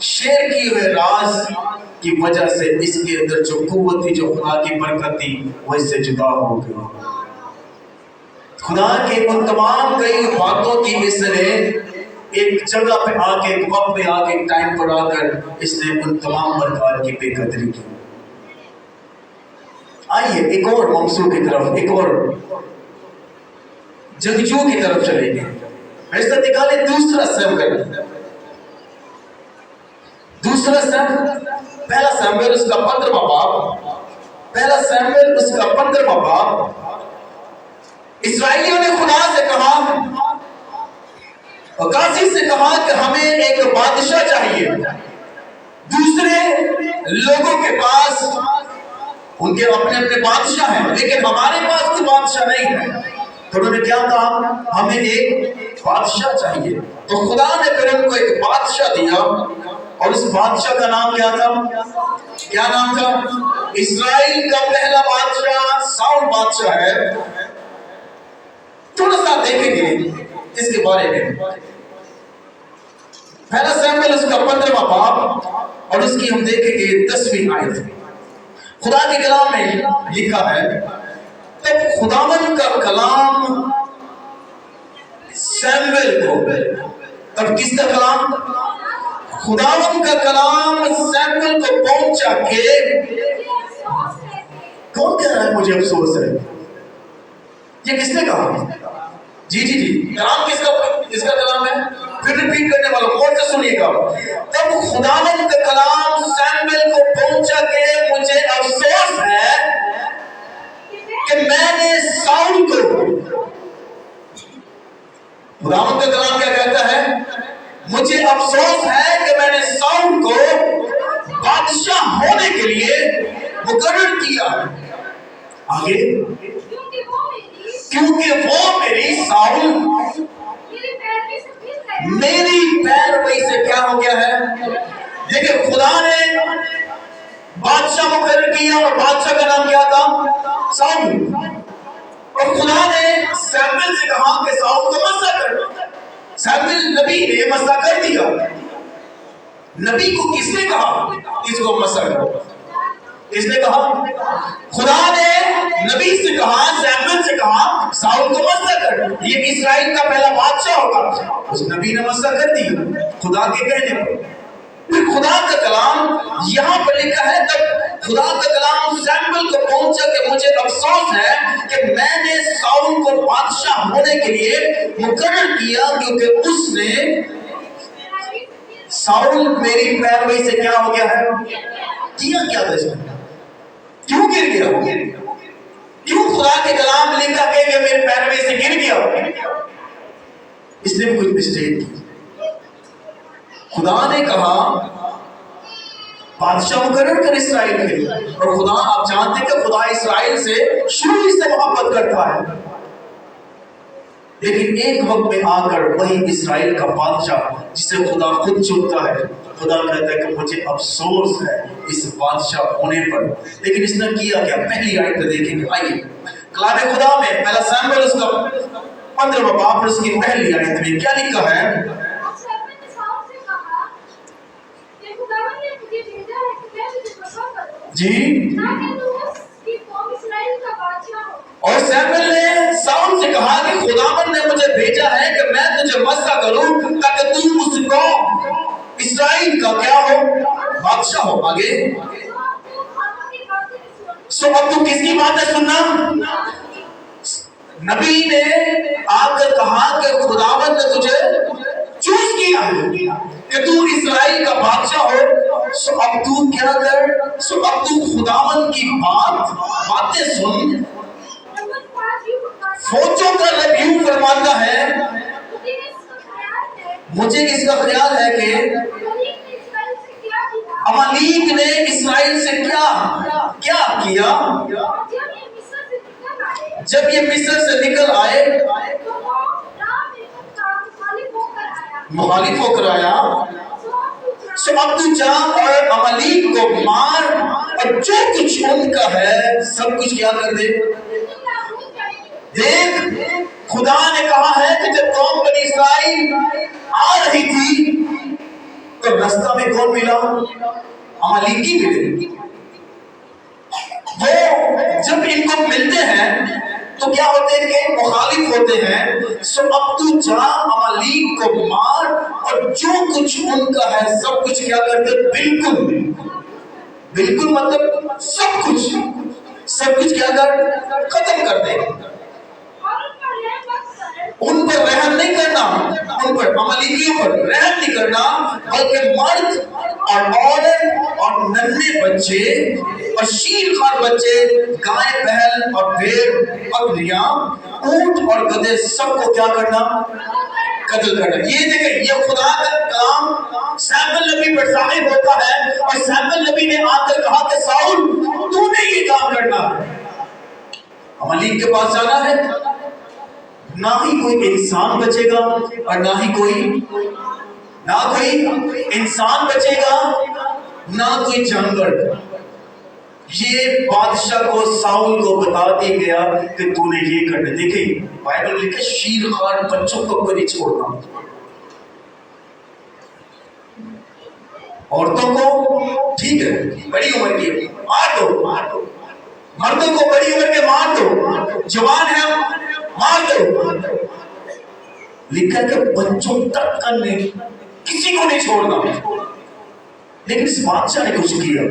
Share کیے ہوئے راز کی وجہ سے اس کے اندر جو قوت تھی، جو خدا کی برکت تھی، وہ اس سے جدا ہو گئی۔ خدا کے ان تمام کئی باتوں کی اس نے ایک جگہ پہ آ کے، ایک وقت میں آ کے، ایک ٹائم پر آ کر اس نے ان تمام برکات کی بے قدری کی۔ آئیے ایک اور موضوع کی طرف، ایک اور جنگجو کی طرف چلیں گے۔ ایسا نکالے دوسرا سیموئیل، دوسرا سیموئیل، پہلا سیموئیل اس کا 15واں باب، پہلا سیموئیل اس کا 15واں باب۔ اسرائیلیوں نے خدا سے کہا، قاضی سے کہا کہ ہمیں ایک بادشاہ چاہیے۔ دوسرے لوگوں کے پاس ان کے اپنے اپنے بادشاہ ہیں، لیکن ہمارے پاس کوئی بادشاہ نہیں ہے۔ تو انہوں نے کیا کہا؟ ہمیں ایک بادشاہ چاہیے۔ تو خدا نے پھر ان کو ایک بادشاہ دیا، اور اس بادشاہ کا نام کیا تھا؟ کیا نام تھا؟ اسرائیل کا پہلا بادشاہ ساؤل بادشاہ ہے۔ تھوڑا سا دیکھیں گے اس کے بارے میں۔ پہلا سیموئیل اس کا 15واں باب، اور اس کی ہم دیکھیں گے 10ویں آیت۔ خدا کے کلام میں لکھا ہے، تب خداوند کا کلام سیموئیل کو، تب کس کا کلام؟ خداوند کا کلام سیموئیل کو پہنچا کہ کون کہہ رہا ہے مجھے افسوس ہے؟ یہ کس نے کہا؟ جی کلام کس کا کلام ہے؟ پھر ریپیٹ کرنے والا، غور سے سنیے گا۔ تب خداوند کا کلام سیموئیل کو پہنچا کہ مجھے افسوس ہے کہ میں نے ساؤل کو، خداوند کا کلام کیا کہتا ہے؟ مجھے افسوس ہے کہ میں نے ساؤل کو بادشاہ ہونے کے لیے مقرر کیا۔ آگے، کیونکہ وہ میری ساؤل میری پیروی سے کیا ہو گیا ہے؟ دیکھیں، خدا نے بادشاہ مقرر کیا، اور بادشاہ کا نام کیا تھا؟ ساؤل۔ اور خدا نے سیموئیل سے کہا کہ ساؤل کو مسح کر۔ سیموئیل نبی نے مسح کر دیا۔ نبی کو کس نے کہا اس کو مسح کرو؟ کس نے کہا؟ خدا نے نبی سے کہا، سیموئیل سے کہا ساؤل کو مسح کر، یہ اسرائیل کا پہلا بادشاہ ہوگا۔ اس نبی نے مسح کر دی خدا کے کہنے پر۔ پھر خدا کا کلام یہاں پر لکھا ہے، تب خدا کا کلام سیموئیل کو پہنچا کہ مجھے افسوس ہے کہ میں نے ساؤل کو بادشاہ ہونے کے لیے مقرر کیا، کیونکہ اس نے ساؤل میری پیروی سے کیا ہو گیا ہے؟ کیا کیا تھا اس نے؟ کیوں گر گیا؟ کیوں خدا کے کلام لکھا کہ یہ میری پیروی سے گر گیا؟ اس نے بھی کچھ مسٹیک کی۔ خدا نے کہا بادشاہ مقرر کر اسرائیل کے، اور خدا، آپ جانتے ہیں کہ خدا اسرائیل سے شروع ہی سے محبت کرتا ہے، لیکن ایک وقت میں آ کر وہی اسرائیل کا بادشاہ جسے خدا خود چنتا ہے، خدا کہتا ہے کہ مجھے افسوس ہے اس بادشاہ ہونے پر۔ لیکن اس نے کیا کیا؟ پہلی آیت میں دیکھیں گے۔ آئیے کلام خدا میں پہلا سیموئیل اس کا 15واں باب، اس کی پہلی آیت میں کیا لکھا ہے؟ جی، اور سیموئیل نے ساؤل سے کہا کہ خداوند نے مجھے بھیجا ہے کہ میں تجھے مسح کروں تاکہ تو اس قوم اسرائیل کا کیا ہو؟ بادشاہ ہو۔ آگے، سو اب تو کس کی بات ہے سننا؟ نبی نے آ کر کہا کہ خداوند نے تجھے چوز کیا ہے کہ تو اسرائیل کا بادشاہ ہو۔ سو اب تو کیا کر؟ سو اب تو خداوند کی باتیں سن۔ فوجوں کا رب یوں فرماتا ہے، مجھے اس کا خیال ہے کہ عمالیق نے اسرائیل سے کیا کیا؟ جب یہ مصر سے نکل آئے، مخالف ہو کر آیا، سو اب تو جا اور عمالیق کو مار، اور جو کچھ ان کا ہے سب کچھ کیا کر دے۔ دیکھ، خدا نے کہا ہے کہ جب قوم بنی اسرائیل آ رہی تھی تو رستہ میں کون ملا؟ عمالیقی ملے۔ وہ جب ان کو ملتے ہیں تو کیا ہوتے ہیں کہ مخالف ہوتے ہیں، سو اب تو جا عمالیق کو مار، اور جو کچھ ان کا ہے سب کچھ کیا کرتے؟ بالکل بالکل مطلب سب کچھ کیا کر ختم کر دے۔ ان پر رحم نہیں کرنا، ان پر عمالیقیوں پر رحم نہیں کرنا، بلکہ مرد اور عورت اور ننھے بچے اور شیرخوار بچے، گائے بہل اور بھیڑ بکریاں، اونٹ اور گدھے، سب کو کیا کرنا؟ قتل کرنا۔ یہ دیکھیں، یہ خدا کا کلام سیموئیل نبی پر ظاہر ہوتا ہے، اور سیموئیل نبی نے آ کر کہا کہ ساؤل تو نے یہ کام کرنا ہے، عمالیق کے پاس جانا ہے۔ نہ ہی کوئی انسان بچے گا، اور نہ کوئی انسان بچے گا، نہ کوئی جانور۔ یہ بادشاہ کو ساؤل کو بتا دیا گیا کہ تو نے یہ کرنا۔ دیکھیں بائبل لکھے شیرخوار بچوں کو نہیں چھوڑنا، عورتوں کو ٹھیک ہے بڑی عمر کی مار دو، مردوں کو بڑی عمر کے مار دو، جوان ہے مار دو، لکھا کہ بچوں تک کرنے کسی کو نہیں چھوڑنا۔ لیکن اس بادشاہ نے کچھ کیا،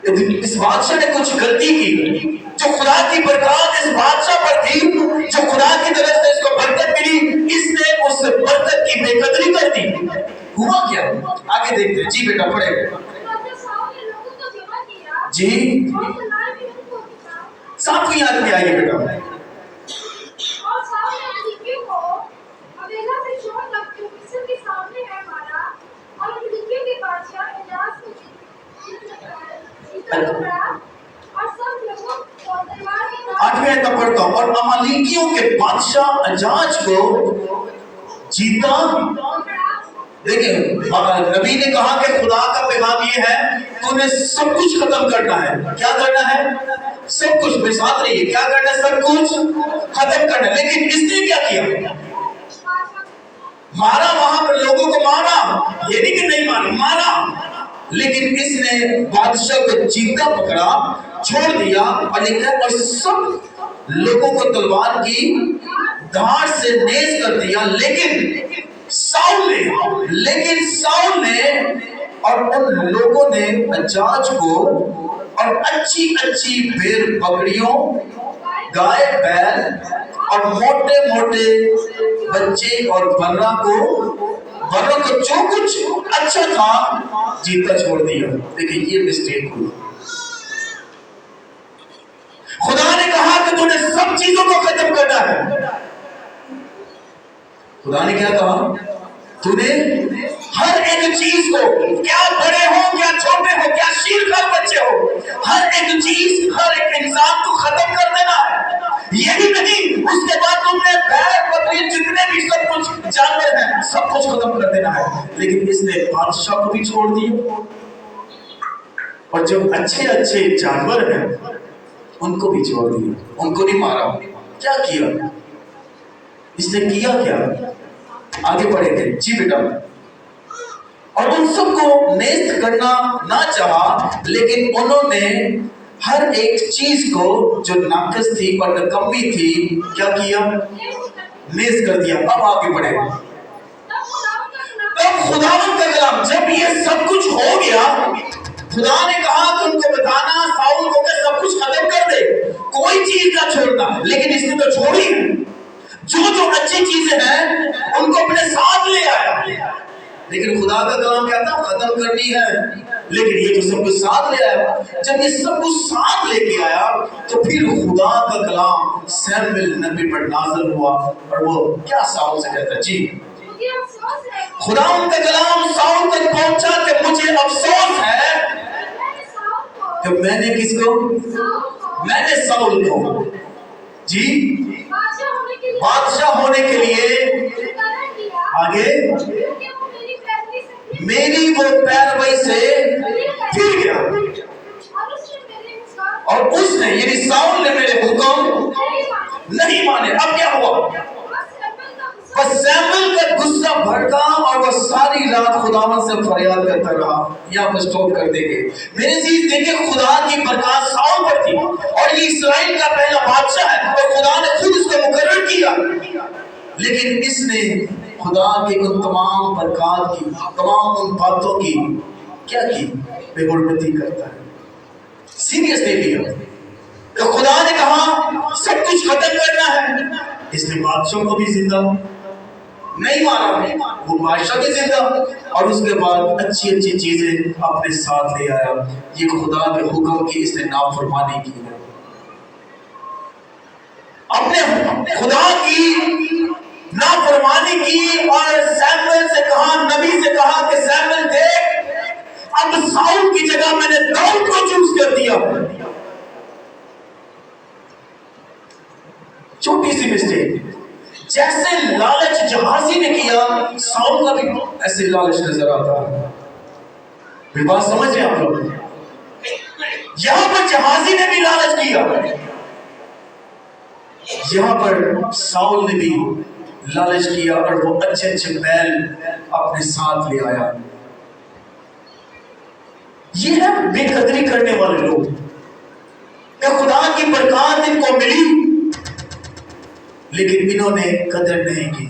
اس بادشاہ نے کچھ غلطی کی، جو خدا کی برکات اس بادشاہ پر تھی، جو خدا کی طرف سے اس کو برکت ملی، اس نے اس برکت کی بے قدری کر دی۔ ہوا کیا؟ آگے دیکھتے ہیں۔ جی بیٹا پڑھے۔ جی 7ویں آیت میں آئیے بیٹا۔ آٹھویں آیت میں پڑھتا ہوں۔ اور عمالیقیوں کے بادشاہ اجاج کو جیتا۔ دیکھیں نبی نے کہا کہ خدا کا پیغام یہ ہے، تو نے سب کچھ ختم کرنا ہے۔ کیا کرنا ہے؟ سب کچھ۔ میرے ساتھ رہیے، کیا کرنا ہے؟ سب کچھ ختم کرنا ہے۔ لیکن اس نے کیا کیا؟ مارا، وہاں پر لوگوں کو مارا، یہ نہیں کہ نہیں مارا، مارا، لیکن اس نے بادشاہ کو جیتا پکڑا، چھوڑ دیا، اور لکھا اور سب لوگوں کو تلوار کی دھار سے نیز کر دیا۔ لیکن ساؤل نے اور ان لوگوں نے اجاج کو اور اچھی اچھی بھیڑ بکریوں، گائے بیل اور موٹے موٹے بچے اور بروں کو جو کچھ اچھا تھا جیتا چھوڑ دیا۔ دیکھیں یہ مسٹیک ہوئی۔ خدا نے کہا کہ تو نے سب چیزوں کو ختم کرنا ہے۔ خدا نے کیا کہا؟ تو نے ہر ایک چیز کو، کیا بڑے ہو کیا چھوٹے ہو، کیا شیرخوار بچے ہو، ہر ایک چیز، ہر ایک انسان کو ختم کر دینا ہے۔ یہ بھی نہیں، اس کے بعد تم نے بھیڑ بکری جتنے بھی سب کچھ جانور ہیں سب کچھ ختم کر دینا ہے۔ لیکن اس نے بادشاہ کو بھی چھوڑ دیا، اور جو اچھے اچھے جانور ہیں ان کو بھی چھوڑ دیا، ان کو نہیں مارا۔ کیا کیا اس نے؟ کیا کیا؟ آگے پڑھیں گے۔ جی بیٹا۔ اور ان سب کو نیست کرنا نہ چاہا، لیکن انہوں نے ہر ایک چیز کو جو ناقص تھی اور نکمی تھی کیا کیا؟ نیست کر دیا۔ اب آگے پڑھیں۔ تب خداوند کا کلام، جب یہ سب کچھ ہو گیا، خدا نے کہا کہ ان کو بتانا ساؤل کو کہ سب کچھ ختم کر دے، کوئی چیز نہ چھوڑنا، لیکن اس نے تو چھوڑی۔ جو اچھی چیزیں ہیں ان کو اپنے ساتھ لے آیا، لیکن خدا کا کلام کیا تھا؟ ختم کرنی ہے، لیکن یہ تو سب کچھ ساتھ لے آیا۔ جب یہ سب کچھ ساتھ لے کے آیا تو پھر خدا کا کلام سیموئیل نبی پر نازل ہوا، اور وہ کیا ساؤل سے کہتا ہے؟ جی خدا ان کا کلام ساؤل تک پہنچا کہ مجھے افسوس ہے کہ میں نے کس کو؟ میں نے ساؤل کو جی بادشاہ ہونے کے لیے آگے میری وہ پیروی سے پھر گیا، اور اس نے یعنی ساؤل نے میرے حکم نہیں مانے۔ اب کیا ہوا؟ بس سیموئیل کا غصہ بھڑکا اور وہ ساری رات خداوند سے فریاد کرتا رہا. یہاں پر سٹاپ کر دیں گے. میرے عزیز دیکھیں خدا کی برکات ساؤل پر تھی اور یہ اسرائیل کا پہلا بادشاہ ہے اور خدا نے خود اس کو مقرر کیا، لیکن اس نے خدا کے ان تمام برکات کی، تمام ان باتوں کی کیا کی؟ بے غربتی کرتا ہے. سیریس لے لیا کہ خدا نے کہا سب کچھ ختم کرنا ہے. اس نے بادشاہ کو بھی زندہ نہیں مارا، وہ بادشاہ بھی زندہ، اور اس کے بعد اچھی اچھی چیزیں اپنے ساتھ لے آیا. یہ خدا کے حکم کی اس نے نافرمانی کی ہے، اپنے خدا کی نافرمانی کی. اور سیموئیل سے کہا، نبی سے کہا کہ سیموئیل دیکھ، اب ساؤل کی جگہ میں نے داؤد کو چوز کر دیا. چھوٹی سی مسٹیک، جیسے لالچ جہازی نے کیا، ساؤل کا بھی ایسے لالچ نظر آتا ہے. میری بات سمجھ رہے ہیں آپ لوگ؟ یہاں پر جہازی نے بھی لالچ کیا، یہاں پر ساؤل نے بھی لالچ کیا اور وہ اچھے اچھے بیل اپنے ساتھ لے آیا. یہ ہے بے قدری کرنے والے لوگ کہ خدا کی برکات ان کو ملی لیکن انہوں نے قدر نہیں کی.